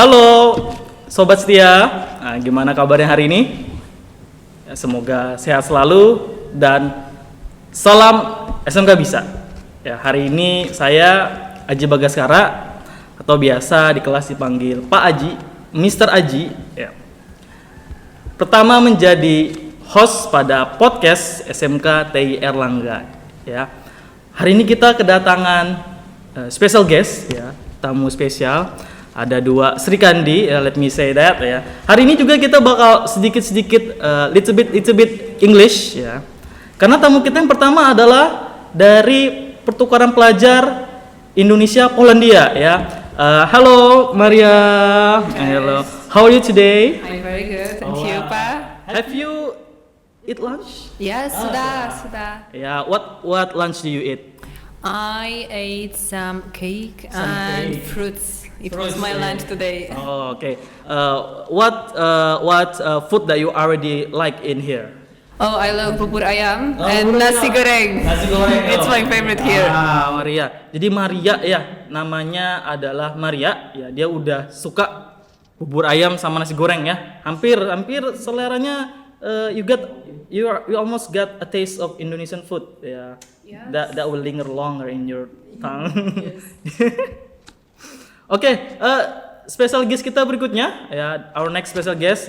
Halo Sobat Setia, gimana kabarnya hari ini? Ya, semoga sehat selalu dan salam SMK Bisa. Ya, hari ini saya Aji Bagaskara atau biasa di kelas dipanggil Pak Aji, Mr. Aji. Ya. Pertama menjadi host pada podcast SMK TI Erlangga. Ya. Hari ini kita kedatangan special guest, ya, tamu spesial. Ada dua Sri Kandi, let me say that, ya. Hari ini juga kita bakal sedikit little bit English, ya. Karena tamu kita yang pertama adalah dari pertukaran pelajar Indonesia Polandia, ya. Hello Maria. Hello. How are you today? I'm very good, thank you, Pak. Have you eat lunch? Yes, sudah. Yeah, what lunch do you eat? I ate some cake Some and cake. fruits. It was my lunch today. Oh, okay. What food that you already like in here? Oh, I love bubur ayam and nasi goreng. Nasi goreng. It's my favorite here. Maria. Jadi Maria, ya, namanya adalah Maria. Ya, dia udah suka bubur ayam sama nasi goreng, ya. Hampir seleranya you almost got a taste of Indonesian food. Ya. Yes. That will linger longer in your tongue. Oke, special guest kita berikutnya, ya, our next special guest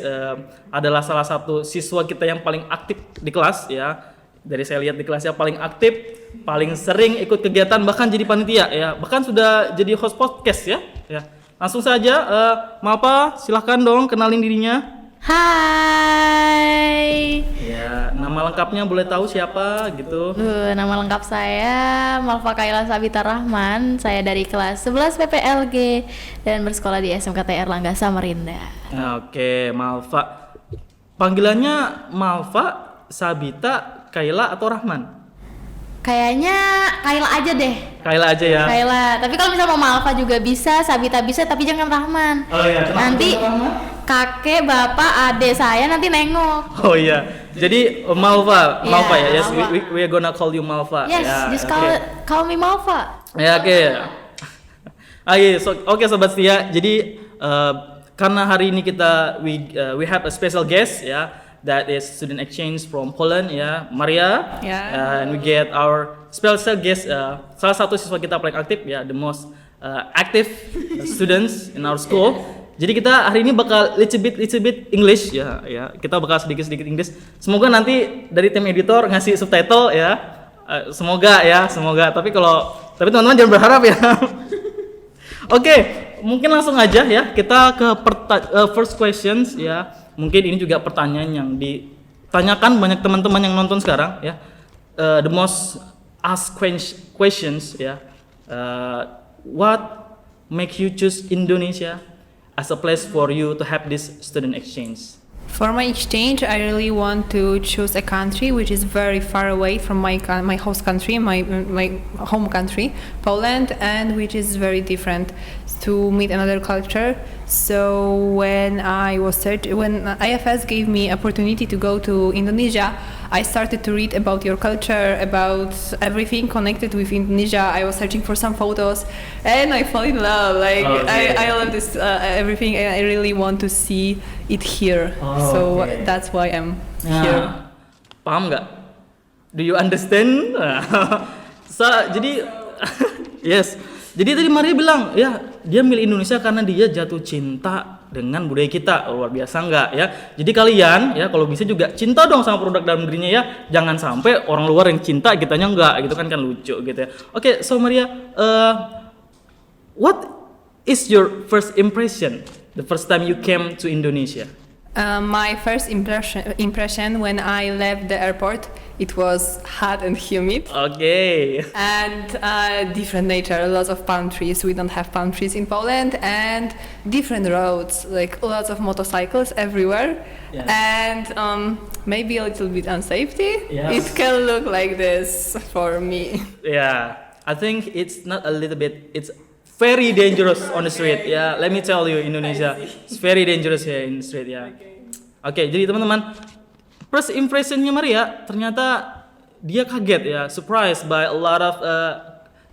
adalah salah satu siswa kita yang paling aktif di kelas, ya. Dari saya lihat di kelasnya paling aktif, paling sering ikut kegiatan, bahkan jadi panitia, ya. Bahkan sudah jadi host podcast, ya. Ya. Langsung saja, Malva, silahkan dong kenalin dirinya. Hai. Ya, nama lengkapnya boleh tahu siapa gitu? Nama lengkap saya Malva Kaila Sabita Rahman. Saya dari kelas 11 PPLG dan bersekolah di SMK TI Erlangga Samarinda. Oke, Malva. Panggilannya Malva, Sabita, Kaila atau Rahman? Kayaknya Kaila aja deh. Kaila aja ya. Kaila. Tapi kalau misalnya mau Malva juga bisa, Sabita bisa, tapi jangan Rahman. Oh iya, kenapa Nanti bisa Rahman? kakek, bapak, adik saya nanti nengok. Oh iya. Jadi Malva ya. Yes, Malva. we are gonna call you Malva. Yes, Ya, just oke. call me Malva. Ya, oke. Oke, Sobat Setia. Jadi karena hari ini kita we have a special guest, ya. That is student exchange from Poland, ya, Maria. Yeah. And we get our special guest, salah satu siswa kita paling aktif, ya, the most active students in our school. Jadi kita hari ini bakal little bit English, ya. Kita bakal sedikit English. Semoga nanti dari tim editor ngasih subtitle, ya. Semoga. Tapi teman-teman jangan berharap, ya. Oke, mungkin langsung aja, ya. Kita ke first questions, ya. Mungkin ini juga pertanyaan yang ditanyakan banyak teman-teman yang nonton sekarang, ya. The most asked questions, ya. What make you choose Indonesia as a place for you to have this student exchange? For my exchange, I really want to choose a country which is very far away from my host country, my home country, Poland, and which is very different, to meet another culture. So when IFS gave me opportunity to go to Indonesia, I started to read about your culture, about everything connected with Indonesia. I was searching for some photos, and I fell in love. I love this everything, and I really want to see it here. That's why I'm here. Paham nggak? Do you understand? Jadi yes. Jadi tadi Maria bilang, ya, dia milih Indonesia karena dia jatuh cinta dengan budaya kita. Luar biasa nggak, ya? Jadi kalian, ya, kalau bisa juga cinta dong sama produk dalam negerinya, ya. Jangan sampai orang luar yang cinta, kitanya nggak, gitu kan lucu gitu, ya. Oke, so Maria, what is your first impression the first time you came to Indonesia? My first impression when I left the airport, it was hot and humid. Okay. And different nature, lots of palm trees. We don't have palm trees in Poland, and different roads, like lots of motorcycles everywhere. Yes. And maybe a little bit unsafety. Yes. It can look like this for me. Yeah, I think it's not a little bit, it's very dangerous on the street. Yeah, let me tell you, Indonesia, it's very dangerous here in the street. Yeah. Oke, jadi teman-teman, first impressionnya Maria ternyata dia kaget, ya, surprised by a lot of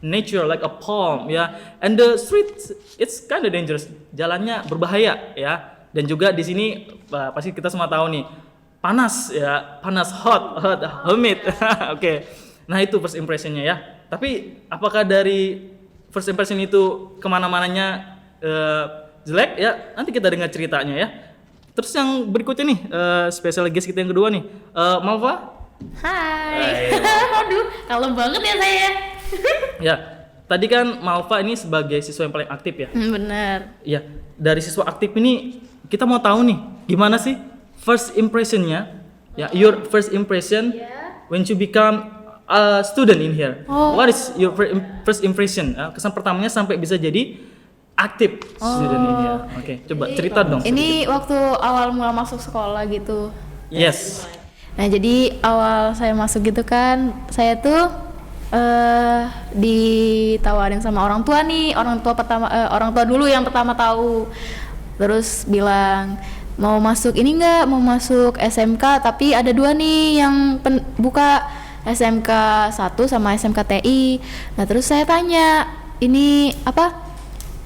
nature like a palm ya. And the street it's kind of dangerous. Jalannya berbahaya ya. Dan juga di sini pasti kita semua tahu nih panas ya, panas hot, humid. Oke. Nah itu first impressionnya ya. Tapi apakah dari first impression itu kemana-mananya jelek ya? Nanti kita dengar ceritanya ya. Terus yang berikutnya nih, special guest kita yang kedua nih, Malva. Hai. Aduh, kalem banget ya saya. Ya, tadi kan Malva ini sebagai siswa yang paling aktif ya. Bener. Ya, dari siswa aktif ini kita mau tahu nih, gimana sih first impressionnya? Ya, your first impression when you become a student in here. What is your first impression? Kesan pertamanya sampai bisa jadi aktif student in here. Oke, coba cerita dong. Ini waktu awal mula masuk sekolah gitu. Yes. Nah jadi awal saya masuk gitu kan, saya tuh ditawarin sama orang tua nih, orang tua dulu yang pertama tahu. Terus bilang mau masuk ini enggak, mau masuk SMK, tapi ada dua nih yang buka, SMK 1 sama SMK TI. Nah terus saya tanya, ini apa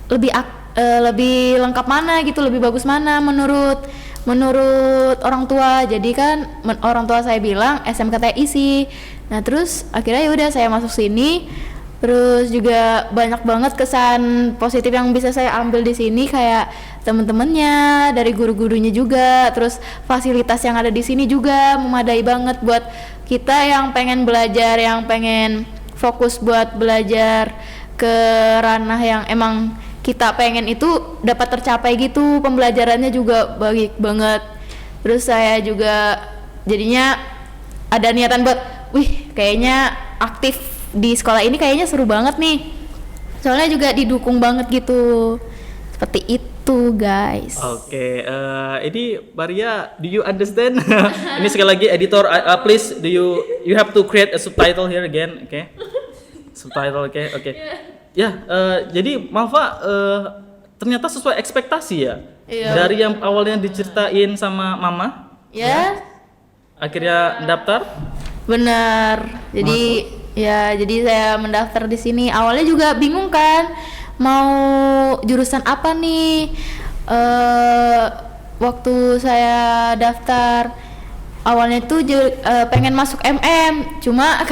lebih lengkap mana gitu, lebih bagus mana menurut orang tua. Jadi kan orang tua saya bilang SMK TI sih. Nah terus akhirnya ya udah saya masuk sini. Terus juga banyak banget kesan positif yang bisa saya ambil di sini, kayak temen-temennya, dari guru-gurunya juga. Terus fasilitas yang ada di sini juga memadai banget buat kita yang pengen belajar, yang pengen fokus buat belajar ke ranah yang emang kita pengen itu dapat tercapai gitu. Pembelajarannya juga baik banget. Terus saya juga jadinya ada niatan buat, kayaknya aktif di sekolah ini kayaknya seru banget nih. Soalnya juga didukung banget gitu. Seperti itu guys. Oke, ini Maria, do you understand? Ini sekali lagi editor, please do you have to create a subtitle here again, oke? Subtitle, oke. Ya, jadi Malva ternyata sesuai ekspektasi ya. Iya. Dari yang awalnya diceritain sama mama, Ya, akhirnya daftar. benar. Jadi jadi saya mendaftar di sini. Awalnya juga bingung kan, mau jurusan apa nih. Waktu saya daftar awalnya tuh pengen masuk MM, cuma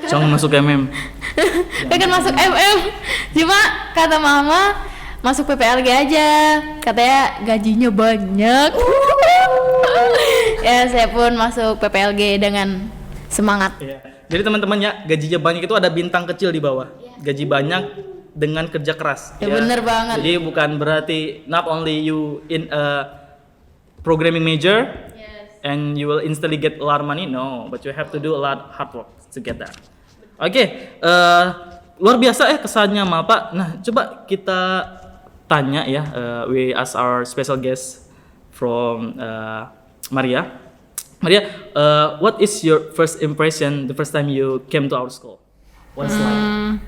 Jangan masuk MM. pengen masuk MM, cuma kata mama masuk PPLG aja, katanya gajinya banyak. Ya saya pun masuk PPLG dengan semangat. Iya. Jadi teman-teman ya, gajinya banyak itu ada bintang kecil di bawah. Gaji banyak dengan kerja keras. Ya, bener banget. Jadi bukan berarti not only you in a programming major and you will instantly get a lot of money, no, but you have to do a lot hard work to get that. Oke, luar biasa kesannya Malva. Nah, coba kita tanya ya, we ask our special guest from Maria. Maria, what is your first impression the first time you came to our school? What's like?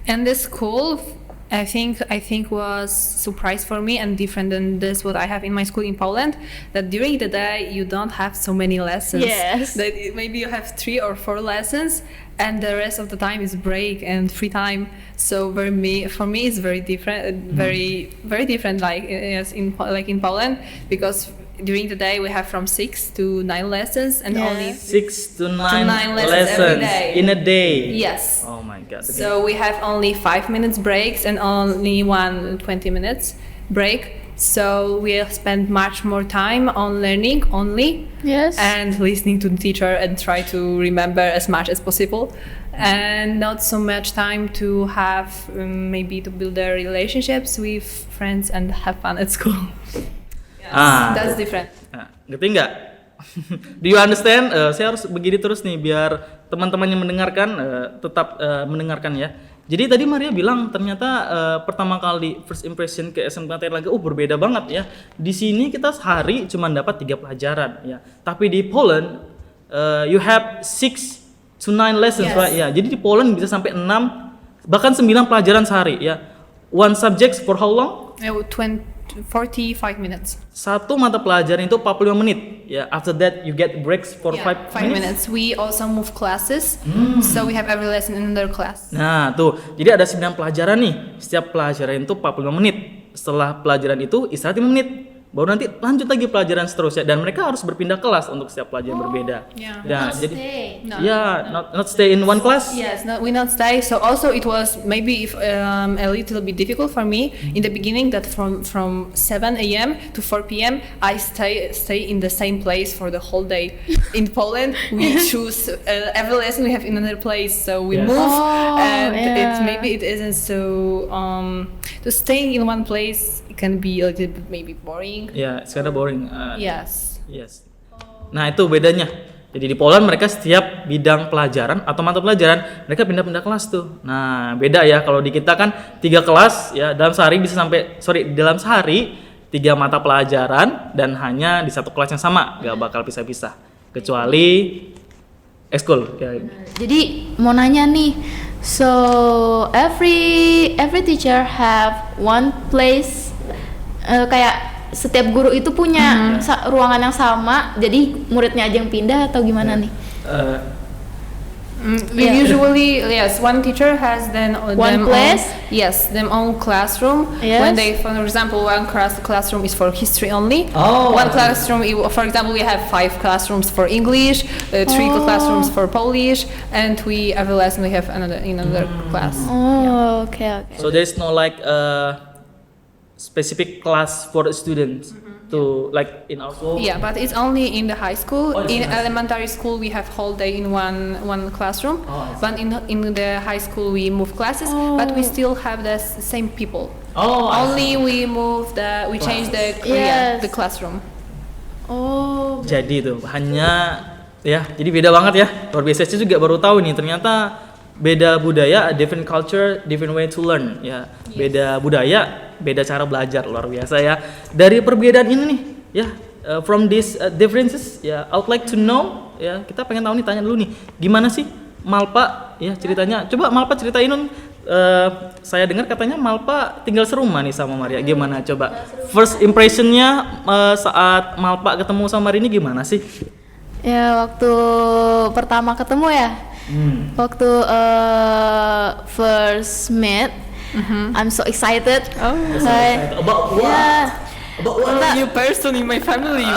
And the school, I think was surprise for me and different than this what I have in my school in Poland. That during the day you don't have so many lessons. Yes. That maybe you have 3 or 4 lessons, and the rest of the time is break and free time. So for me it's very different, very different. Like yes, in Poland, because during the day we have from 6 to 9 lessons and only 6 to 9 lessons every day. in a day. Yes. Oh my god. Okay. So we have only 5 minutes breaks and only 20 minutes break. So we spend much more time on learning only. Yes. And listening to the teacher and try to remember as much as possible. And not so much time to have maybe to build their relationships with friends and have fun at school. That's different. Nah, ngerti nggak? Do you understand? Saya harus begini terus nih biar teman-teman yang mendengarkan tetap mendengarkan ya. Jadi tadi Maria bilang ternyata pertama kali first impression ke SMK TI berbeda banget ya. Di sini kita sehari cuma dapat 3 pelajaran ya. Tapi di Poland you have 6 to 9 lessons, right? Ya. Jadi di Poland bisa sampai 6 bahkan 9 pelajaran sehari ya. One subject for how long? 20 45 minutes. Satu mata pelajaran itu 45 menit. Ya, after that you get breaks for 5 5 minutes. minutes. We also move classes, so we have every lesson in another class. Nah, tuh. Jadi ada 9 pelajaran nih. Setiap pelajaran itu 45 menit. Setelah pelajaran itu istirahat 5 menit. Baru nanti lanjut lagi pelajaran seterusnya dan mereka harus berpindah kelas untuk setiap pelajaran berbeda. yeah. Nah, jadi No. ya, not stay in one class. Yes, we not stay. So also it was maybe if a little bit difficult for me in the beginning that from 7 a.m. to 4 p.m. I stay in the same place for the whole day. In Poland, we choose every lesson we have in another place, so we Yeah. move, Oh, and yeah. maybe it isn't so to staying in one place. It can be a little bit maybe boring. Ya, it's kinda boring. Yes. Yes. Nah, itu bedanya. Jadi di Poland mereka setiap bidang pelajaran atau mata pelajaran mereka pindah-pindah kelas tuh. Nah, beda ya kalau di kita kan 3 kelas ya dalam sehari bisa dalam sehari 3 mata pelajaran dan hanya di satu kelas yang sama, gak bakal pisah-pisah. Kecuali ekskul ya. Jadi mau nanya nih, so every teacher have one place, kayak setiap guru itu punya ruangan yang sama, jadi muridnya aja yang pindah atau gimana nih? We Yeah. usually yes, one teacher has then One them class? them own classroom. Yes. When they, for example, one classroom is for history only. Oh, One I see. classroom, for example, we have 5 classrooms for English, 3 Oh. classrooms for Polish, and every lesson we have another class. Oh, okay. So there's no like specific class for students to like in our school. Yeah, but it's only in the high school. Oh, it's In in high elementary school, we have whole day in one classroom. Oh, I see. But in the high school, we move classes, but we still have the same people. Oh, I Only we change the Yes. the classroom. Oh, Jadi itu hanya ya, jadi beda banget ya. Luar biasa, saya juga baru tahu nih ternyata beda budaya, different culture, different way to learn ya. Beda budaya, beda cara belajar, luar biasa ya. Dari perbedaan ini nih ya, from these differences ya, I would like to know ya, kita pengen tahu nih, tanya dulu nih, gimana sih Malpa ya ceritanya. Coba Malpa ceritain dong. Saya dengar katanya Malpa tinggal serumah nih sama Maria. Gimana coba? First impressionnya saat Malpa ketemu sama Maria ini gimana sih? ya waktu pertama ketemu ya, waktu first meet, I'm so excited. Oh, Like, About what? yeah. About what? new person in my family.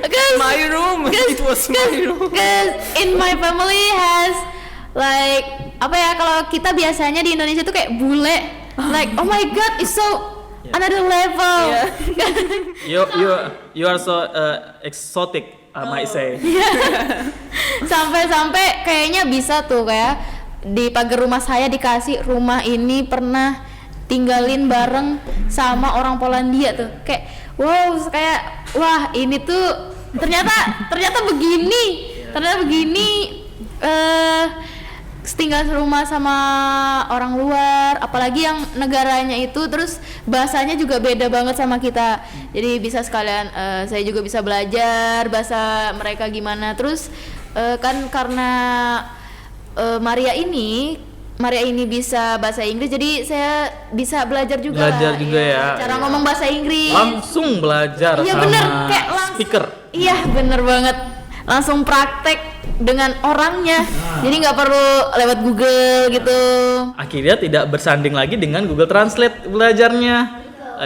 Because My room. It was my room. in my family has like apa ya, kalau kita biasanya di Indonesia tuh kayak bule, like oh my god it's so another level. You are so exotic, I might say. Sampai kayaknya bisa tuh kayak di pagar rumah saya dikasih rumah ini pernah tinggalin bareng sama orang Polandia tuh, kayak wow, kayak wah ini tuh ternyata begini, tinggal serumah sama orang luar, apalagi yang negaranya itu terus bahasanya juga beda banget sama kita, jadi bisa sekalian saya juga bisa belajar bahasa mereka gimana. Terus kan karena Maria ini bisa bahasa Inggris, jadi saya bisa belajar juga. Belajar juga ya. Cara ngomong bahasa Inggris. Langsung belajar Iya sama bener, kayak langsung. speaker. Iya bener banget. Langsung praktek dengan orangnya. Jadi nggak perlu lewat Google gitu. Akhirnya tidak bersanding lagi dengan Google Translate belajarnya.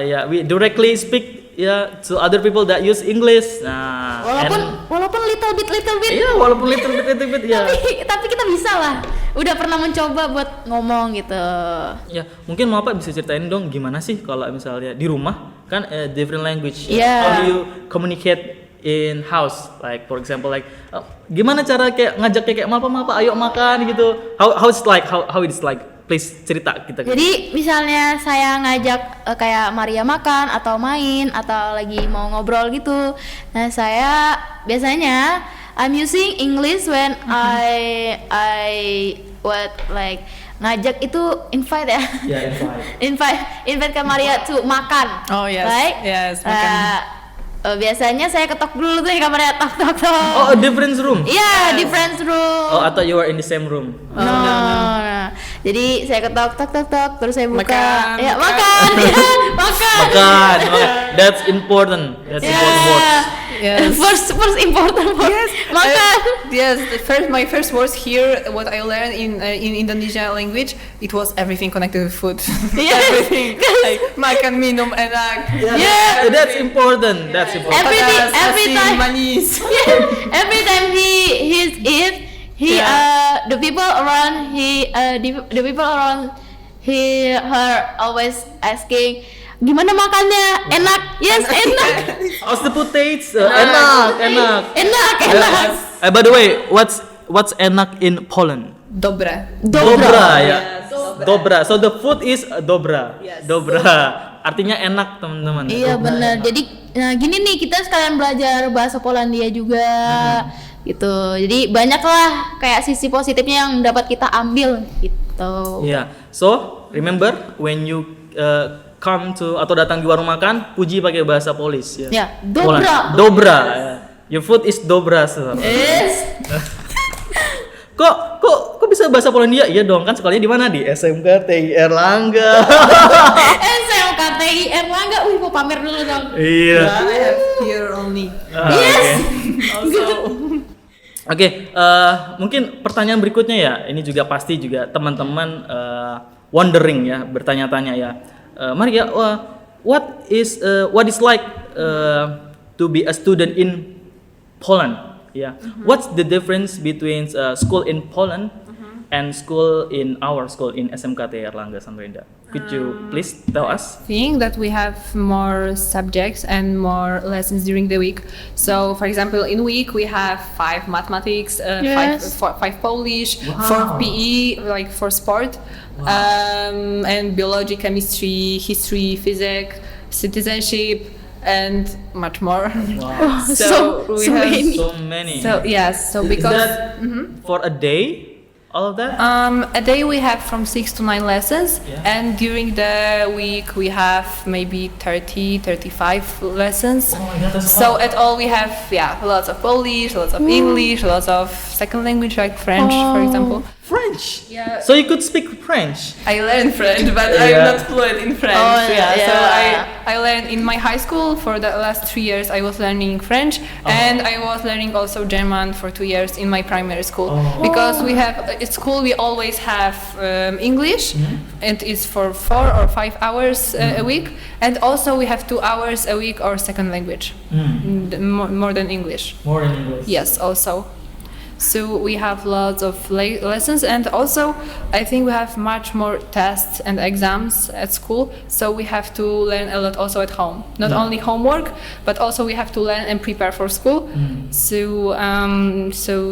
Ya, we directly speak ya to other people that use English. Nah, Walaupun little bit iya, walaupun little bit ya. tapi kita bisa lah. Udah pernah mencoba buat ngomong gitu. Ya, mungkin Bapak bisa ceritain dong gimana sih kalau misalnya di rumah kan different language. Yeah. How do you communicate in house? Like for example like gimana cara kayak ngajak kayak Mapa ayo makan gitu. How it's like how it's like? Please cerita kita. Jadi misalnya saya ngajak kayak Maria makan atau main atau lagi mau ngobrol gitu. Nah, saya biasanya I'm using English when I like ngajak itu invite ya. Ya, invite. invite ke Maria to makan. Oh, yes. Like, Yes, makan. biasanya saya ketok dulu tuh di kamarnya, tok tok tok. Oh, a different room. Iya, different room. Oh, I thought you were in the same room. Nah, jadi saya ketok tok tok tok, terus saya buka. Makan, Ya, makan. makan. Ya, makan. Makan. That's important. That's important word. Yes. First important word. Makan. Yes, my first words here, what I learned in Indonesia language, it was everything connected with food. Yes. Everything. Like makan, minum, enak. Yeah. That's important. That's important. Everything- every asin, time. manis. Every time he's eat, the people around the people around her always asking, gimana makannya? Enak? Yes, enak. How's the potatoes? Enak. Enak. By the way, what's enak in Poland? Dobre. Dobra ya. Dobra. So the food is dobra. Dobra. Artinya enak, teman-teman. Iya benar. Jadi nah gini nih, kita sekalian belajar bahasa Polandia juga gitu. Jadi banyaklah kayak sisi positifnya yang dapat kita ambil gitu. Yeah. So remember when you come to atau datang di warung makan, puji pakai bahasa Polis ya. Ya, dobra. Dobra. Ya. Your food is dobra, sir. Yes. Kok bisa bahasa Polandia? Iya dong, kan sekolahnya di mana? Di SMK TI Erlangga. SMKTI Erlangga. Wih, mau pamer dulu dong. Iya. I have here only. Yes. Also. Oke, mungkin pertanyaan berikutnya ya. Ini juga pasti juga teman-teman wondering ya, bertanya-tanya ya. Mari ya, what is like to be a student in Poland? Yeah. What's the difference between school in Poland and school in our school in SMKT Erlangga Samarinda? Could you please tell us? Think that we have more subjects and more lessons during the week. So, for example, in week we have 5 mathematics, Yes. 5 Polish, 4 PE, like for sport, and biology, chemistry, history, physics, citizenship, and much more. Wow. So many. So many. So yes, so Is because that for a day? All of that? a day we have from 6 to 9 lessons, Yeah. and during the week we have maybe 35 lessons. Oh my God, that's a So lot. at all we have lots of Polish, lots of English, lots of second language like French, for example. French. Yeah. So you could speak French. I learned French, but Yeah. I'm not fluent in French. Oh, So yeah. I learned in my high school for the last 3 years. I was learning French, and I was learning also German for 2 years in my primary school. Because we have at school we always have English, and it's for 4 or 5 hours a week, and also we have 2 hours a week or second language, more than English. More in English. Yes, also. So we have lots of lessons, and also I think we have much more tests and exams at school. So we have to learn a lot also at home. Not only homework, but also we have to learn and prepare for school. So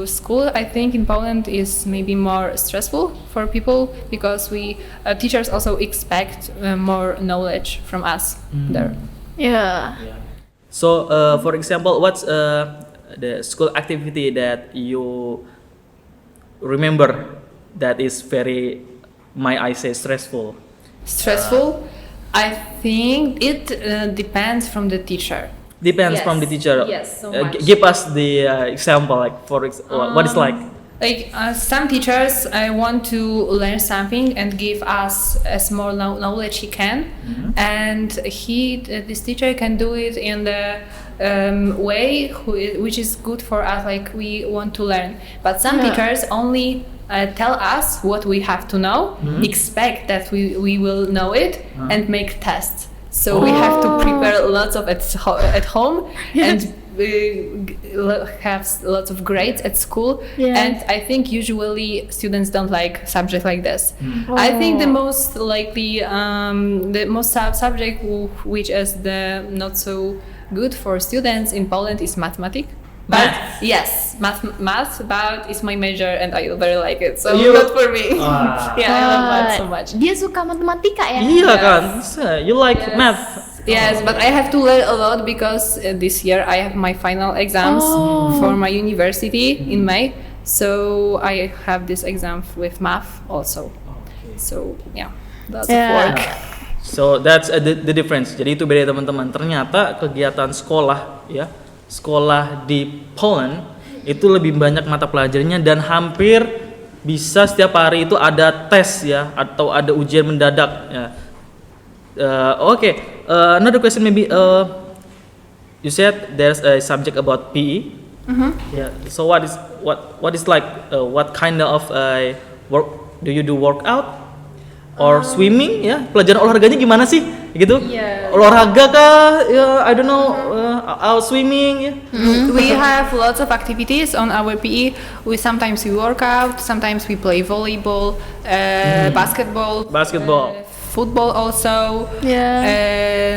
school, I think in Poland is maybe more stressful for people because we teachers also expect more knowledge from us there. Ya. So, for example, what's the school activity that you remember that is very, I say, stressful? Stressful. I think it depends from the teacher. Depends Yes. from the teacher. Yes, so much. Give us the example, like what it's like. Like some teachers want to learn something and give us as more knowledge he can, and this teacher can do it in the way which is good for us, like we want to learn. But some teachers only tell us what we have to know, expect that we will know it, and make tests. So we have to prepare lots of at home and have lots of grades at school. Yeah. And I think usually students don't like subject like this. I think the most likely subject which is the not so good for students in Poland is mathematics. But Math. yes, math, but it's my major and I very like it. So You- not for me. Ah. Yeah, I love math so much. Dia suka matematika ya? Iya kan, you like Yes. math. Yes, but I have to learn a lot because this year I have my final exams for my university in May. So I have this exam with math also. So yeah, lots of Yeah. work. So that's the difference. Jadi itu beda teman-teman. Ternyata kegiatan sekolah ya, sekolah di Poland itu lebih banyak mata pelajarannya dan hampir bisa setiap hari itu ada tes ya atau ada ujian mendadak ya. Another question maybe you said there's a subject about PE. Yeah. So what is like what kind of work do you do workout or swimming ya? Pelajaran olahraganya gimana sih? Gitu? Yeah. Olahraga kah? Ya, I don't know. Swimming ya. We have lots of activities on our PE. Sometimes we work out, sometimes we play volleyball, basketball, football also. Yeah.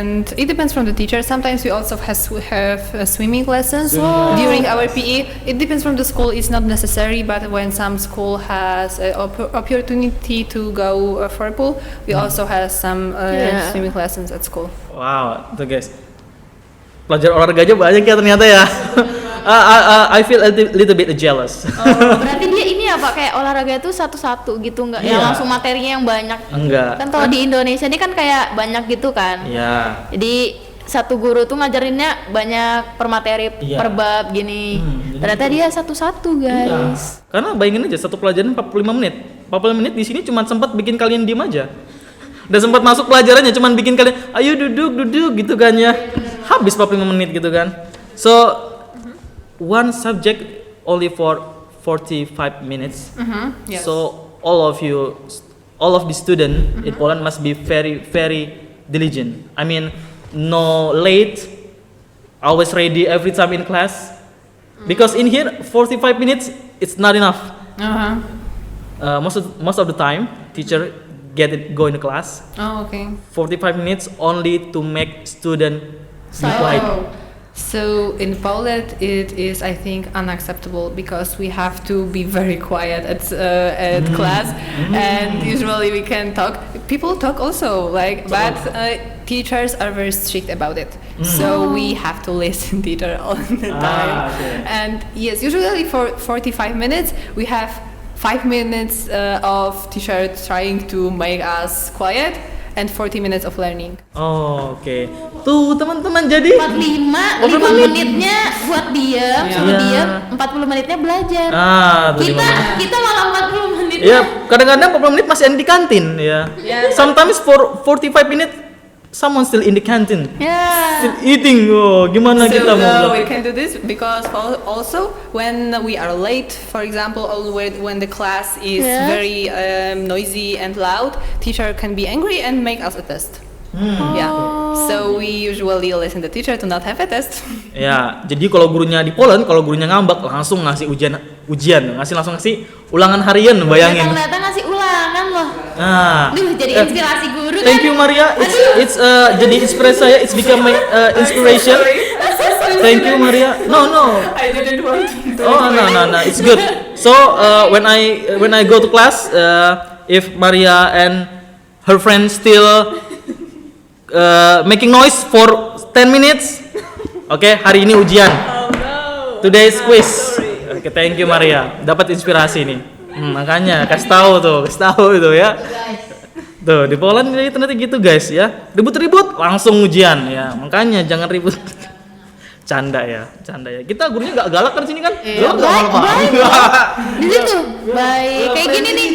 And it depends from the teacher. Sometimes we also have swimming lessons during our PE. It depends from the school. It's not necessary, but when some school has an opportunity to go for a pool, we also have some swimming lessons at school. Wow, tuh guys. Pelajaran olahraganya banyak ya ternyata ya. I feel a little bit jealous. Berarti dia ini apa kayak olahraga itu satu-satu gitu nggak? Iya. Yang langsung materinya yang banyak. Enggak. Kan kalau di Indonesia ini kan kayak banyak gitu kan. Ya. Jadi satu guru tuh ngajarinnya banyak per materi, Iya. per bab gini. Jadi Ternyata dia satu-satu guys. Karena bayangin aja satu pelajaran 45 menit. 45 menit di sini cuma sempat bikin kalian diem aja. Udah sempat masuk pelajarannya cuma bikin kalian ayo duduk gitu kan ya. Habis 45 menit gitu kan. So one subject only for 45 minutes. Yes. So all of the student in Poland must be very very diligent. I mean, no late, always ready every time in class. Because in here 45 minutes it's not enough. Most of the time teacher go in the class. Oh, okay. 45 minutes only to make student be quiet. So in Poland it is, I think, unacceptable because we have to be very quiet at class, and usually we can talk. People talk also, but teachers are very strict about it. So we have to listen teacher all the time. Okay. And yes, usually for 45 minutes we have 5 minutes of teacher trying to make us quiet, and 40 minutes of learning. Oh, oke. Tuh teman-teman jadi 45 menitnya buat diam, suruh diam, 40 menitnya belajar. tuh Kita malah 40 menit. ya kadang-kadang 40 menit masih ada di kantin ya. Sometimes for 45 minutes someone still in the canteen. Still eating. Oh, gimana kita mau we can do this because also when we are late, for example, or when the class is very noisy and loud, teacher can be angry and make us a test. So we usually listen the teacher to not have a test. Ya, jadi kalau gurunya di Poland, kalau gurunya ngambek langsung ngasih ujian, langsung ngasih ulangan harian, bayangin. Ternyata ngasih ulangan loh. Nah, Duh, jadi inspirasi guru kan. thank you Maria. It's jadi inspirasi saya. It's become my inspiration. Thank you Maria. No. I didn't want to. Oh no. It's good. So when I go to class, if Maria and her friends still making noise for 10 minutes, okay, hari ini ujian. Oh no. Today's quiz. Okay, thank you Maria. Dapat inspirasi nih. Makanya kasih tahu itu ya. Tuh di Poland ini ternyata gitu guys ya. Ribut-ribut langsung ujian ya. Makanya jangan ribut. Canda ya. Kita gurunya nggak galak kan sini kan? Baik. Di situ baik. Kayak gini nih.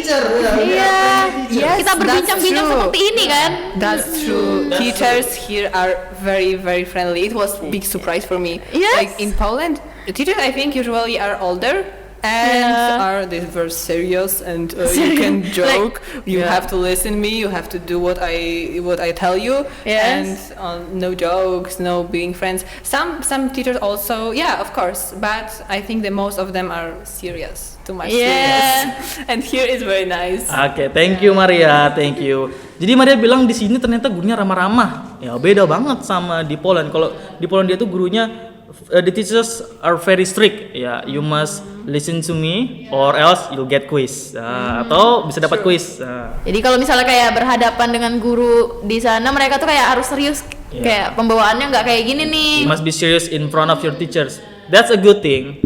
Iya. Kita berbincang-bincang seperti ini kan? That's true. Teachers here are very, very friendly. It was big surprise for me. Yes. Like in Poland, the teachers I think usually are older and they were serious and you can joke. You have to listen me. You have to do what I tell you. Yes. And no jokes, no being friends. Some teachers also, of course. But I think the most of them are serious. Too much serious. And here is very nice. Oke, thank you Maria, thank you. Jadi Maria bilang di sini ternyata gurunya ramah-ramah. Ya beda banget sama di Poland. Kalau di Poland dia tuh gurunya the teachers are very strict. Ya, you must listen to me or else you'll get quiz. Atau bisa dapat quiz. Jadi kalau misalnya kayak berhadapan dengan guru di sana, mereka tuh kayak harus serius. Kayak pembawaannya nggak kayak gini nih. You must be serious in front of your teachers. That's a good thing.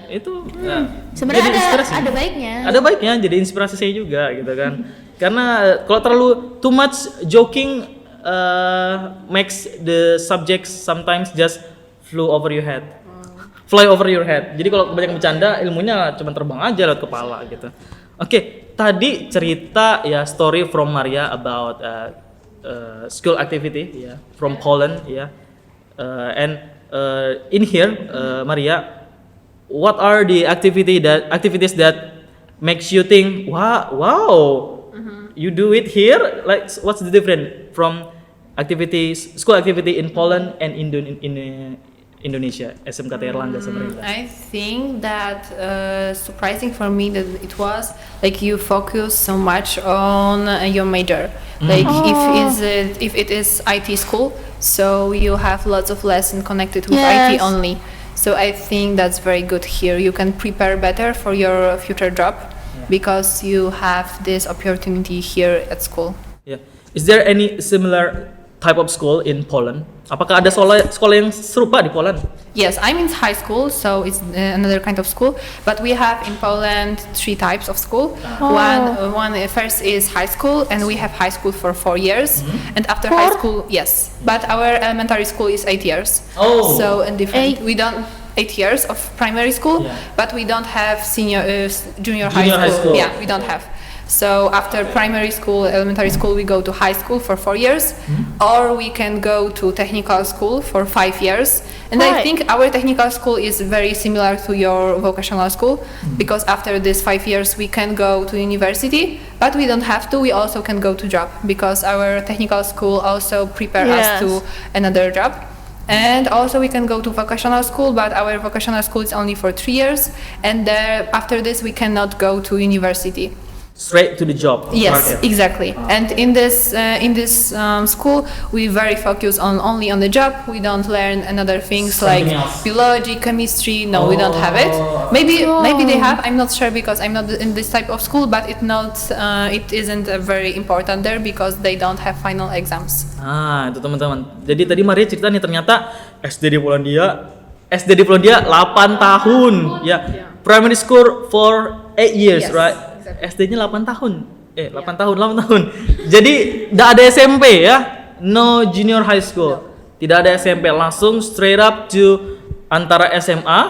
Itu sebenarnya jadi inspirasi. ada baiknya. Ada baiknya, jadi inspirasi saya juga gitu kan. Karena kalau terlalu too much joking makes the subjects sometimes just fly over your head. Jadi kalau kebanyakan bercanda, ilmunya cuma terbang aja lewat kepala gitu. Oke, tadi cerita ya story from Maria about school activity ya from Poland ya. And in here Maria, what are the activities that makes you think wow you do it here, like what's the difference from school activity in Poland and in Indonesia, SMKT Erlangga Samarinda? I think that surprising for me that it was like you focus so much on your major. Like if it is IT school, so you have lots of lessons connected with IT only. So I think that's very good here. You can prepare better for your future job because you have this opportunity here at school. Yeah. Is there any similar type of school in Poland? Apakah ada sekolah yang serupa di Poland? Yes, I'm in high school, so it's another kind of school. But we have in Poland 3 types of school. One first is high school, and we have high school for 4 years. And after high school, yes. But our elementary school is 8 years. Oh. So and different. We don't 8 years of primary school, but we don't have junior high school. Yeah, we don't have. So after primary school, elementary school, we go to high school for 4 years, or we can go to technical school for 5 years. And I think our technical school is very similar to your vocational school, because after this 5 years we can go to university, but we don't have to. We also can go to job, because our technical school also prepare us to another job. And also we can go to vocational school, but our vocational school is only for 3 years, and after this we cannot go to university. Straight to the job. Yes, market. exactly. And in this school, we very focus only on the job. We don't learn another things Something like else. biology, chemistry. No, we don't have it. Maybe they have. I'm not sure because I'm not in this type of school. But it isn't very important there because they don't have final exams. Itu teman-teman. Jadi tadi Maria cerita nih, ternyata SD di Polandia 8 tahun ya. Primary school for 8 years, Yes, right? exactly. SD-nya 8 tahun. 8 tahun. Jadi enggak ada SMP ya. No junior high school. Tidak ada SMP, langsung straight up to antara SMA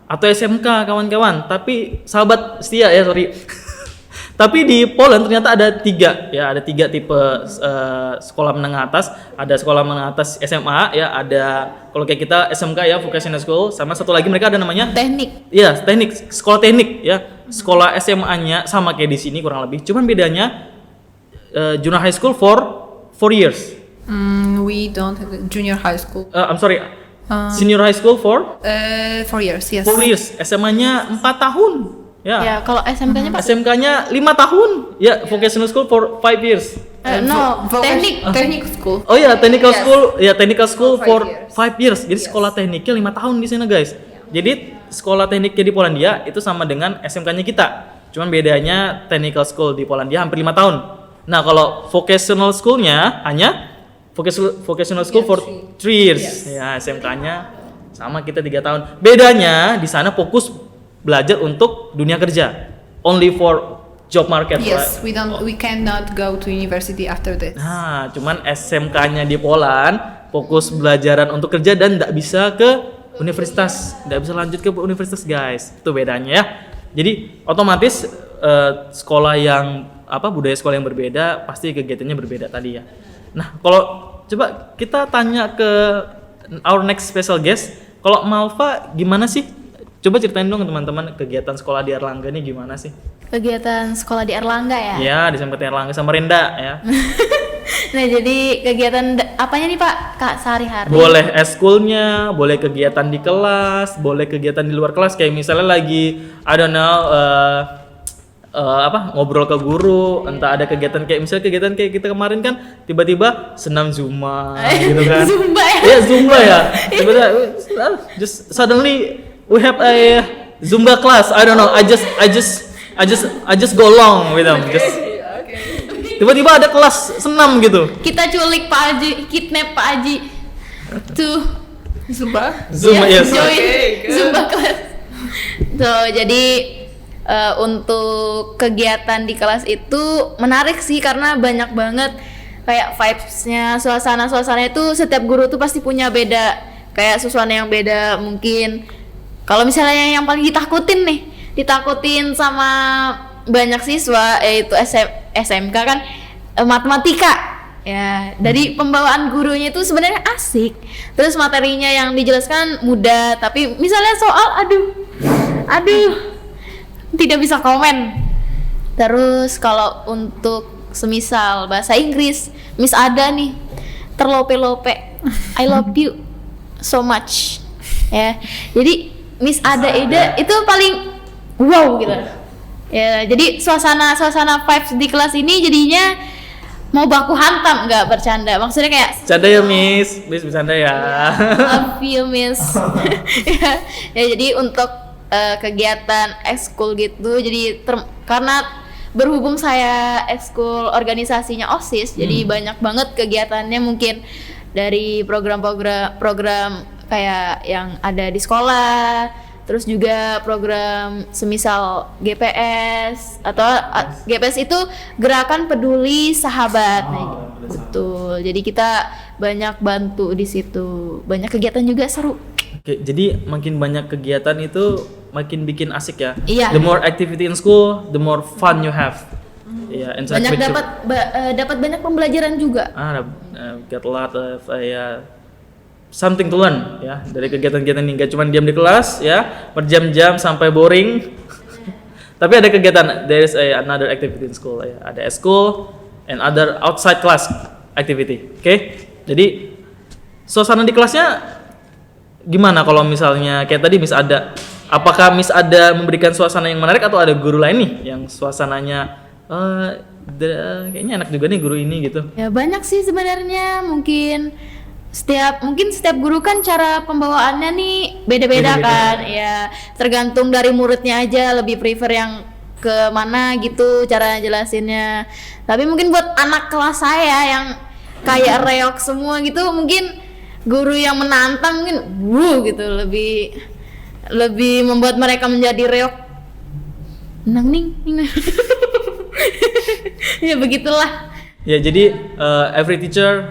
atau SMK kawan-kawan. Tapi sahabat setia ya, sorry. Tapi di Poland ternyata ada 3 ya, ada 3 tipe sekolah menengah atas. Ada sekolah menengah atas SMA ya, ada kalau kayak kita SMK ya, vocational school, sama satu lagi mereka ada namanya Teknik. iya, sekolah teknik ya. Sekolah SMA-nya sama kayak di sini kurang lebih. Cuman bedanya junior high school for 4 years. We don't have junior high school. I'm sorry. Senior high school for 4 years. Yes. 4 years. SMA-nya 4 tahun. Ya. Ya, kalau SMK-nya Pak? SMK-nya 5 tahun. Ya, vocational school for 5 years. Technical school. Oh ya, technical Yes. school. Ya, technical school For for 5 5 years. years. Jadi sekolah tekniknya 5 tahun di sana, guys. Jadi sekolah tekniknya di Polandia itu sama dengan SMK-nya kita. Cuman bedanya technical school di Polandia hampir 5 tahun. Nah, kalau vocational school-nya hanya vocational school for 3 years. Ya, SMK-nya sama kita 3 tahun. Bedanya di sana fokus belajar untuk dunia kerja. Only for job market, Yes, right? we cannot go to university after this. Nah, cuman SMK-nya di Poland fokus belajaran untuk kerja dan nggak bisa ke universitas, nggak bisa lanjut ke universitas, guys. Itu bedanya ya. Jadi otomatis sekolah yang budaya sekolah yang berbeda pasti kegiatannya berbeda tadi ya. Nah, kalau coba kita tanya ke our next special guest, kalau Malva gimana sih? Coba ceritain dong ke teman-teman kegiatan sekolah di Erlangga nih gimana sih? Kegiatan sekolah di Erlangga ya? Ya, di SMKT Erlangga Samarinda ya. Nah, jadi kegiatan apanya nih Pak? Kak, sehari-hari? Boleh eskulnya, boleh kegiatan di kelas, boleh kegiatan di luar kelas, kayak misalnya lagi I don't know ngobrol ke guru, entah ada kegiatan kayak misalnya kegiatan kayak kita kemarin kan tiba-tiba senam Zumba gitu kan. Zumba ya? Iya, Zumba ya. Tiba-tiba just suddenly we have a Zumba class. I don't know. I just go along with them. Just tiba-tiba ada kelas senam gitu. Kita culik Pak Haji, kidnap Pak Haji. Tuh. Zumba. Zumba, yes. Join Okay, good. Zumba class. Tuh, jadi untuk kegiatan di kelas itu menarik sih karena banyak banget kayak vibes-nya, suasana itu setiap guru tuh pasti punya beda, kayak suasana yang beda. Mungkin kalau misalnya yang paling ditakutin sama banyak siswa yaitu SMK kan matematika. Ya, dari pembawaan gurunya itu sebenarnya asik. Terus materinya yang dijelaskan mudah, tapi misalnya soal aduh tidak bisa komen. Terus kalau untuk semisal bahasa Inggris, Miss Ada nih terlope-lope I love you so much. Ya. Jadi Miss Ada itu paling wow gitu. Ya, jadi suasana vibes di kelas ini jadinya mau baku hantam, nggak bercanda, maksudnya kayak Canda ya Miss bercanda ya. love you Miss. ya jadi untuk kegiatan ekskul gitu, jadi karena berhubung saya ekskul organisasinya OSIS, jadi banyak banget kegiatannya, mungkin dari program kayak yang ada di sekolah, terus juga program semisal GPS atau GPS itu gerakan peduli sahabat. Betul. Jadi kita banyak bantu di situ. Banyak kegiatan juga seru. Oke, jadi makin banyak kegiatan itu makin bikin asik ya. Iya. The more activity in school, the more fun you have. Iya, inside Banyak picture. dapat banyak pembelajaran juga. Get a lot of something to learn ya dari kegiatan-kegiatan ini. Gak cuma diam di kelas ya berjam-jam sampai boring. Tapi ada kegiatan, there is another activity in school ya. Ada school and other outside class activity. Oke? Jadi suasana di kelasnya gimana kalau misalnya kayak tadi Miss Ada? Apakah Miss Ada memberikan suasana yang menarik atau ada guru lain nih yang suasananya kayaknya enak juga nih guru ini gitu? Ya banyak sih sebenarnya, mungkin setiap guru kan cara pembawaannya nih beda-beda kan, ya tergantung dari muridnya aja lebih prefer yang ke mana gitu cara jelasinnya. Tapi mungkin buat anak kelas saya yang kayak reok semua gitu, mungkin guru yang menantang mungkin gitu lebih membuat mereka menjadi reok. Ning. Ya begitulah. Ya jadi every teacher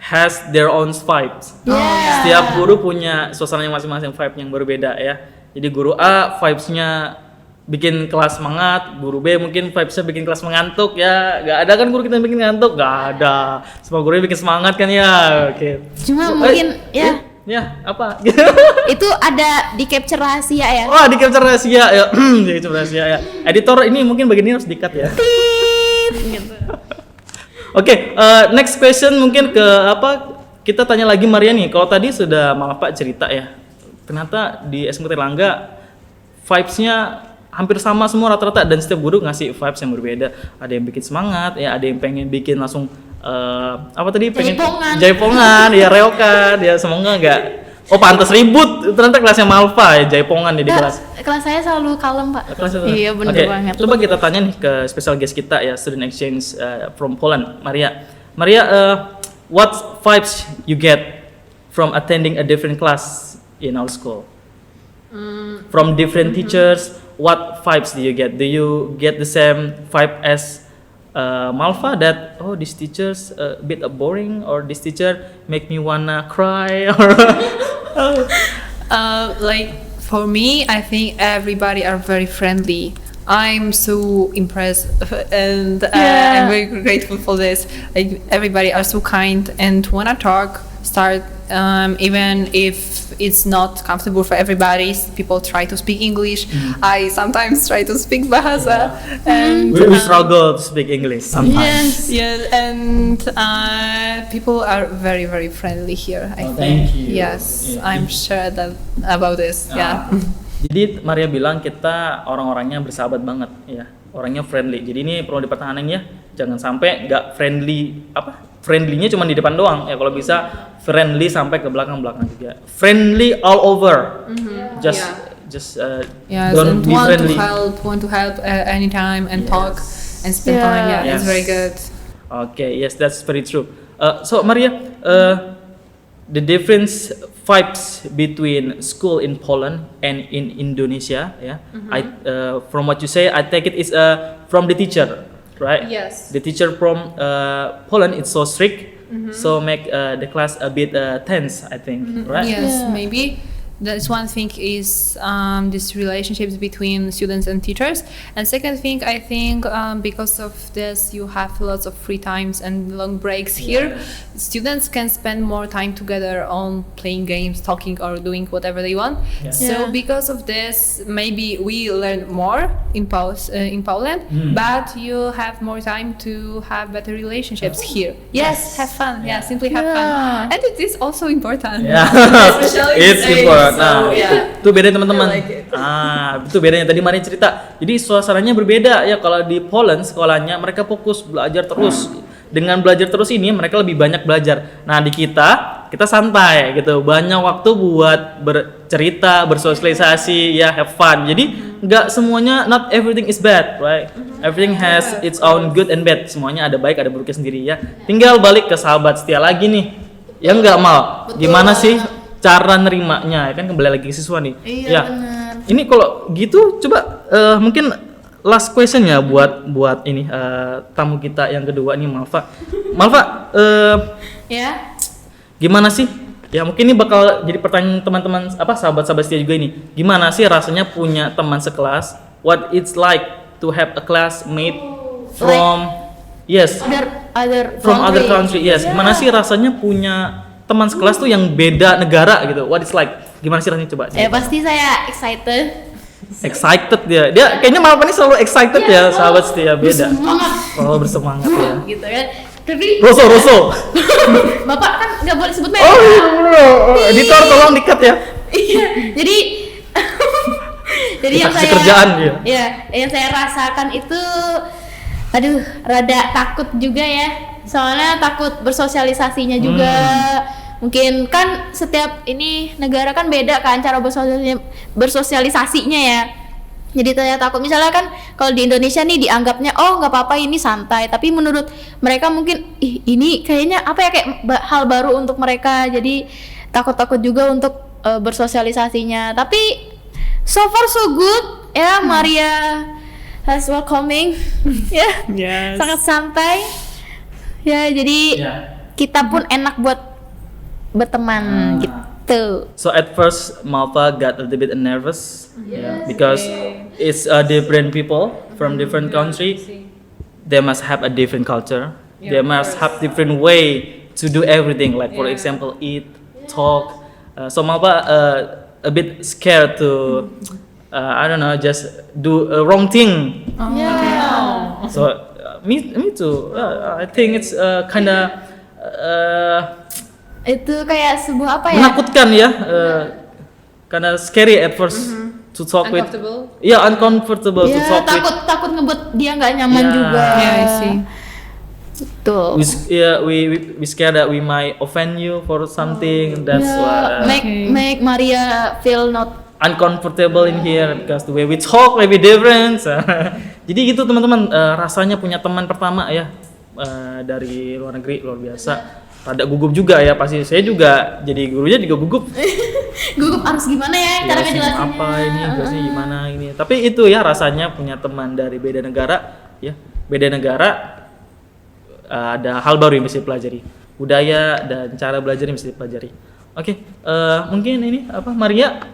has their own vibes. Yeah. Setiap guru punya suasananya masing-masing, vibe yang berbeda ya. Jadi guru A vibes-nya bikin kelas semangat, guru B mungkin vibes-nya bikin kelas mengantuk ya. Gak ada kan guru kita yang bikin ngantuk, gak ada. Semua guru bikin semangat kan ya. Oke. Cuma mungkin Ya, apa? itu ada di capture rahasia ya. Oh, di capture rahasia ya. Di capture rahasia ya. Editor ini mungkin bagian ini harus di-cut ya. Gitu. Oke, next question mungkin ke kita tanya lagi Maria nih. Kalau tadi sudah Pak cerita ya, ternyata di SMK Tirlangga vibes-nya hampir sama semua rata-rata dan setiap guru ngasih vibes yang berbeda. Ada yang bikin semangat ya, ada yang pengen bikin langsung pengen jaipongan ya, reokan ya, semoga enggak pantas ribut. Ternyata kelasnya Malva ya, jaipongan di kelas. Kelas saya selalu kalem, Pak. Iya, bener banget. Coba kita tanya nih ke special guest kita ya, student exchange from Poland, Maria, what vibes you get from attending a different class in our school? From different teachers, what vibes do you get? Do you get the same vibe as Malva, that this teacher's a bit boring, or this teacher make me wanna cry, or Like for me, I think everybody are very friendly. I'm so impressed and I'm very grateful for this. Like everybody are so kind and wanna start even if it's not comfortable for everybody. People try to speak English. I sometimes try to speak Bahasa, and we struggle to speak English sometimes. Yes, and people are very, very friendly here. I think. Thank you. Yes, I'm sure that about this. Yeah. Jadi Maria bilang kita orang-orangnya bersahabat banget ya, orangnya friendly. Jadi ini perlu dipertahankan ya, jangan sampai nggak friendly. Friendly-nya cuma di depan doang ya, kalau bisa friendly sampai ke belakang-belakang juga. Friendly all over. Just and don't be friendly. Want to help anytime and talk and spend time. Yeah, it's very good. Okay, yes, that's very true. So Maria, the difference vibes between school in Poland and in Indonesia. Yeah, from what you say, I take it is from the teacher, right? Yes. The teacher from Poland is so strict, so make the class a bit tense, I think, right? Yes, Yeah. maybe. That's one thing is these relationships between students and teachers. And second thing, I think because of this, you have lots of free times and long breaks here. Students can spend more time together on playing games, talking, or doing whatever they want. Yeah. So Yeah. because of this, maybe we learn more in Poland, but you have more time to have better relationships here. Yes, have fun. Yeah, simply have fun. Yeah. And it is also important. Ya, Especially it's these days, important. so, Nah, yeah. itu bedanya teman-teman. I like it. Itu bedanya tadi Maria cerita. Jadi suasananya berbeda ya. Kalau di Poland sekolahnya mereka fokus belajar terus. Dengan belajar terus ini mereka lebih banyak belajar. Nah di kita santai gitu. Banyak waktu buat bercerita, bersosialisasi, ya have fun. Jadi nggak semuanya, not everything is bad, right? Everything has its own good and bad. Semuanya ada baik, ada buruknya sendiri ya. Tinggal balik ke sahabat setia lagi nih. Ya nggak mau. Gimana sih cara nerimanya? Ya kan kembali lagi ke siswa nih. Iya, Ya. benar. Ini kalau gitu coba mungkin last question ya buat ini tamu kita yang kedua nih Malva. Malva, Ya. gimana sih? Ya mungkin ini bakal jadi pertanyaan teman-teman sahabat-sahabat setia juga ini. Gimana sih rasanya punya teman sekelas? What it's like to have a classmate from from other country? Yes. Gimana sih rasanya punya teman sekelas tuh yang beda negara gitu? What it's like? Gimana sih rasanya coba? Pasti saya excited. Excited dia kayaknya Malva ini selalu excited ya sahabat setia, beda selalu bersemangat ya. Gitu kan. Tapi Roso Bapak kan nggak boleh sebut oh merek. iya editor tolong di-cut ya. Iya, jadi yang Kasih saya kerjaan dia. ya, yang saya rasakan itu rada takut juga ya. Soalnya takut bersosialisasinya juga. Mungkin kan setiap ini negara kan beda kan cara bersosialisasinya ya. Jadi saya takut misalnya kan kalau di Indonesia nih dianggapnya oh nggak apa-apa ini santai, tapi menurut mereka mungkin ini kayaknya apa ya kayak hal baru untuk mereka. Jadi takut-takut juga untuk bersosialisasinya. Tapi so far so good ya. Maria has welcoming ya. Yes. Sangat santai. Ya, jadi kita pun enak buat berteman gitu. So at first Malva got a little bit nervous because it's different people from different country. They must have a different culture. They must have different way to do everything. Like for example, eat, talk. So Malva a bit scared to I don't know, just do a wrong thing. So me too. I think it's kinda Itu kayak sebuah apa ya? menakutkan ya, karena scary at first to talk with. Uncomfortable to Ya, talk with. takut ngebuat dia nggak nyaman Yeah. juga. Yeah, I see. Betul. We scared that we might offend you for something. That's why Make Maria feel not. uncomfortable in here because the way we talk maybe different. Jadi gitu teman-teman, rasanya punya teman pertama ya dari luar negeri luar biasa. Rada gugup juga ya pasti. Saya juga jadi gurunya juga gugup. Gugup harus gimana ya cara Jelasin ngejelasinnya? apa ini, jelasin gimana ini. Tapi itu ya rasanya punya teman dari beda negara ya. Beda negara ada hal baru yang bisa dipelajari. Budaya dan cara belajar yang bisa dipelajari. Oke, mungkin ini apa Maria?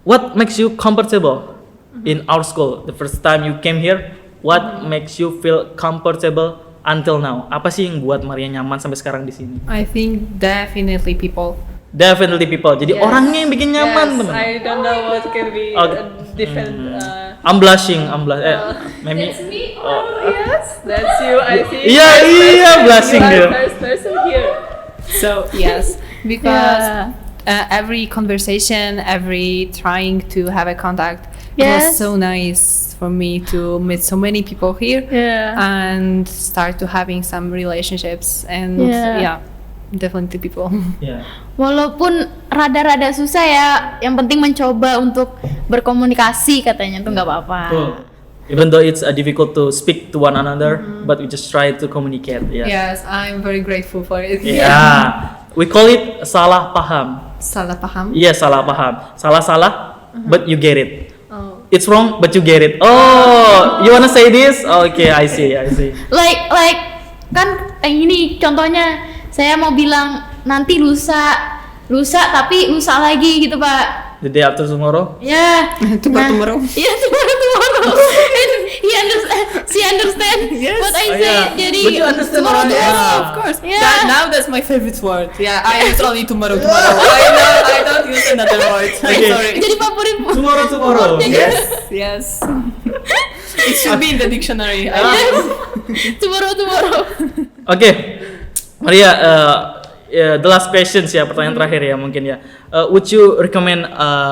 What makes you comfortable in our school? The first time you came here, what makes you feel comfortable until now? Apa sih yang buat Maria nyaman sampai sekarang di sini? I think definitely people. Definitely people. Jadi orangnya yang bikin nyaman, teman. I don't know what can be different. I'm blushing. Maybe. Yes, that's you. I think. Iya, blushing You dia. are first person here. So yes, because every conversation, every trying to have a contact, it was Yes. so nice for me to meet so many people here and start to having some relationships and Yeah. definitely people. Ya. Walaupun rada-rada susah ya, yang penting mencoba untuk berkomunikasi katanya tuh nggak apa-apa. Betul. Even though it's difficult to speak to one another, but we just try to communicate. Yeah. Yes, I'm very grateful for it. Yeah. We call it salah paham. Salah paham. Yes, salah paham. Salah, but you get it. Oh. It's wrong, but you get it. Oh, you wanna say this? Okay, I see. Like kan ini contohnya saya mau bilang nanti lusa tapi lusa lagi gitu Pak. The day after tomorrow. Ya. Tomorrow. Iya tomorrow. And she understand Yes. what I Oh, say. yeah. Jadi But you understand tomorrow. what I- Yes, of course. Yeah. Now that's my favorite word. Yeah, I use only tomorrow. I don't use another word. I'm Okay. sorry. Jadi favorit. Tomorrow. Yes. It should be in the dictionary. Tomorrow. Oke, Maria, the last questions ya, pertanyaan terakhir ya mungkin ya. Would you recommend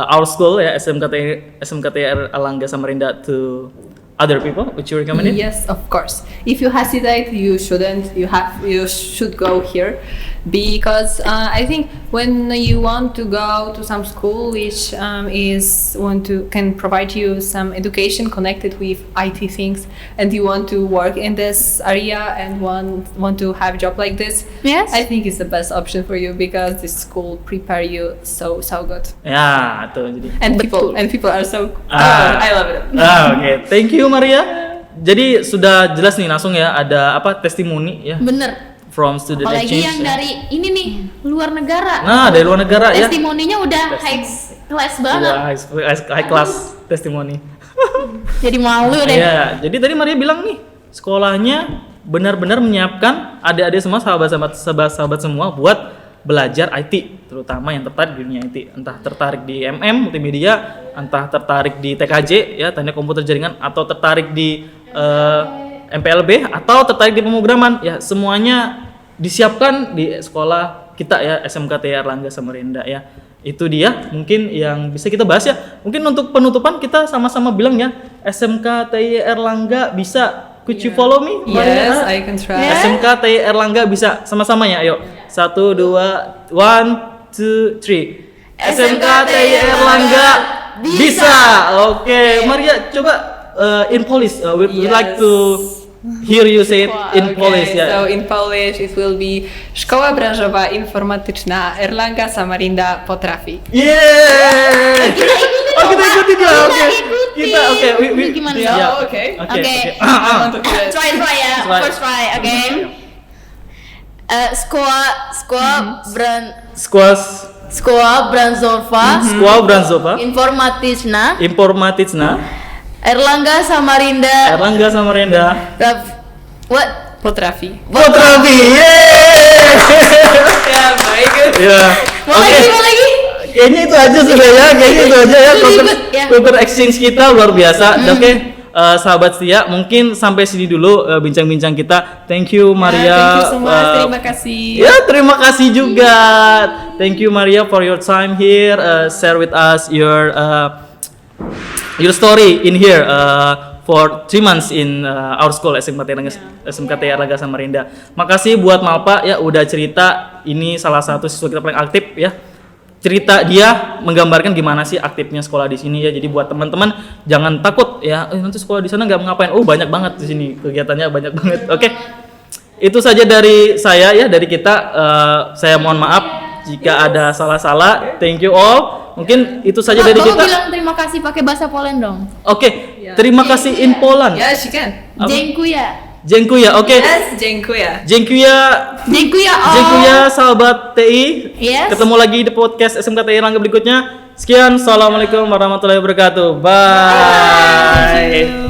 our school ya SMKTR Erlangga Samarinda to other people? Would you recommend it? Yes, of course. If you hesitate, you shouldn't. You should go here, because I think when you want to go to some school which can provide you some education connected with IT things, and you want to work in this area and want to have a job like this, Yes. I think it's the best option for you, because this school prepare you so good, Ya, tuh jadi. and people are so. Ah. I love it. Oke, thank you Maria. Jadi sudah jelas nih langsung ya, ada apa testimoni ya Bener. from student Apalagi exchange. yang ya. dari ini nih luar negara. Nah, dari luar negara ya. Testimoninya udah high class banget. Udah high class testimoni. Jadi malu deh. Iya, jadi tadi Maria bilang nih, sekolahnya benar-benar menyiapkan adik-adik semua, sahabat-sahabat semua buat belajar IT, terutama yang tertarik di dunia IT, entah tertarik di multimedia, entah tertarik di TKJ ya, teknik komputer jaringan, atau tertarik di MPLB, atau tertarik di pemrograman ya, semuanya disiapkan di sekolah kita ya, SMKTR Erlangga Samarinda ya. Itu dia mungkin yang bisa kita bahas ya. Mungkin untuk penutupan kita sama-sama bilang ya, SMKTR Erlangga bisa. Could you follow me? Yes, Maria? I can try. SMKTR Erlangga bisa, sama-sama ya, ayo. 1, 2, 1, 2, 3. SMKTR Erlangga bisa. Oke, Maria coba in Polish. We'd like to hear you say it in Polish ya. So in Polish it will be Szkoła Branżowa Informatyczna Erlanga Samarinda potrafi. Yeay! Oh, kita ikutin ya, oke. Kita oke, we Gimana? ya. Yeah, okay. Oke. I want to do it. Try ya. Try. First try, oke. Szkoła Branżowa Informatyczna Informatyczna Erlangga Samarinda. What? Potrafi. Potrafi. Yeay! Yeah, very good. Ya. Mau lagi? Kayaknya itu aja sudah ya, Ribet, ya. Paper exchange kita luar biasa. Oke, sahabat setia, mungkin sampai sini dulu bincang-bincang kita. Thank you Maria. Thank you so much. Terima kasih. Ya, terima kasih juga. Thank you Maria for your time here. Share with us your story in here for 3 months in our school SMKT Erlangga Samarinda. Makasih buat Malpa ya udah cerita, ini salah satu siswa kita paling aktif ya. Cerita dia menggambarkan gimana sih aktifnya sekolah di sini ya. Jadi buat teman-teman jangan takut ya, nanti sekolah di sana nggak ngapain. Oh, banyak banget di sini kegiatannya, banyak banget. Oke. Itu saja dari saya ya, dari kita. Saya mohon maaf jika ada salah-salah. Thank you all. Mungkin itu saja dari kita. Bilang terima kasih pakai bahasa Poland dong. Oke. Terima kasih in Poland. Yes, you can. Dziękuję. Dziękuję. Oke. Yes, dziękuję. Dziękuję. All. Dziękuję sahabat TI. Yes. Ketemu lagi di podcast SMKTI Erlangga berikutnya. Sekian. Assalamualaikum warahmatullahi wabarakatuh. Bye.